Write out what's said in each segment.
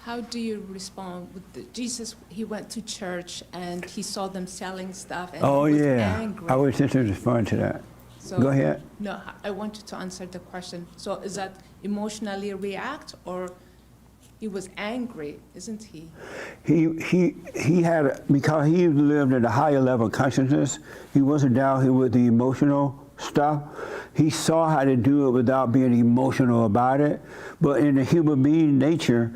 How do you respond with Jesus? He went to church and he saw them selling stuff and Oh, he was yeah. angry. I was just to respond to that. So, Go ahead. No, I want you to answer the question. So is that emotionally react, or he was angry, isn't he? He had, because he lived at a higher level of consciousness, he wasn't down here with the emotional stuff. He saw how to do it without being emotional about it. But in the human being nature,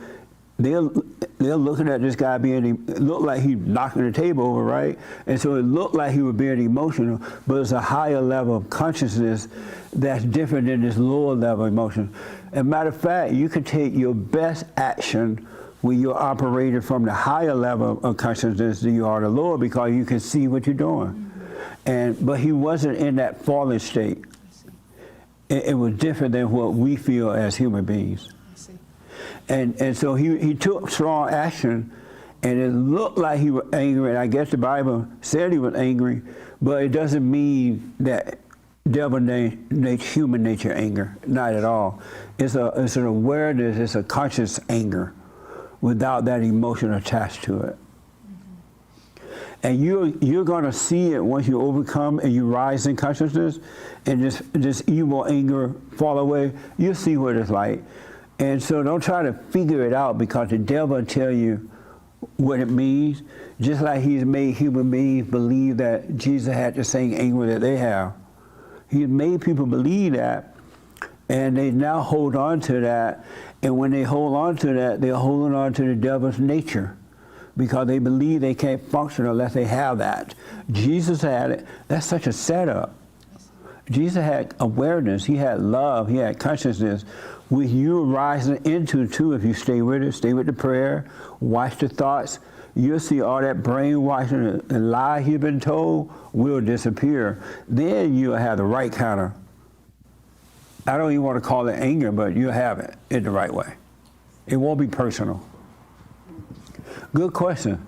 they're looking at this guy it looked like he knocking the table over, right? And so it looked like he was being emotional, but it's a higher level of consciousness that's different than this lower level emotion. As a matter of fact, you can take your best action when you're operating from the higher level of consciousness than you are the lower, because you can see what you're doing. But he wasn't in that fallen state. It was different than what we feel as human beings. And so he took strong action, and it looked like he was angry, and I guess the Bible said he was angry, but it doesn't mean that human nature anger, not at all. It's an awareness, it's a conscious anger without that emotion attached to it. And you're going to see it once you overcome and you rise in consciousness, and this evil anger fall away. You'll see what it's like. And so don't try to figure it out, because the devil will tell you what it means, just like he's made human beings believe that Jesus had the same anger that they have. He's made people believe that, and they now hold on to that. And when they hold on to that, they're holding on to the devil's nature, because they believe they can't function unless they have that. Jesus had it. That's such a setup. Jesus had awareness. He had love. He had consciousness. With you rising into it too, if you stay with it, stay with the prayer, watch the thoughts, you'll see all that brainwashing and lies you've been told will disappear. Then you'll have the right kind of, I don't even want to call it anger, but you'll have it in the right way. It won't be personal. Good question.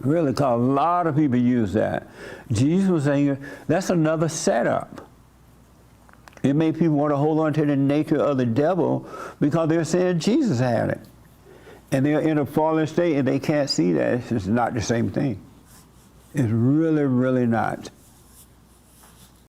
Really, because a lot of people use that. Jesus was angry. That's another setup. It made people want to hold on to the nature of the devil because they're saying Jesus had it. And they're in a fallen state and they can't see that. It's just not the same thing. It's really, really not.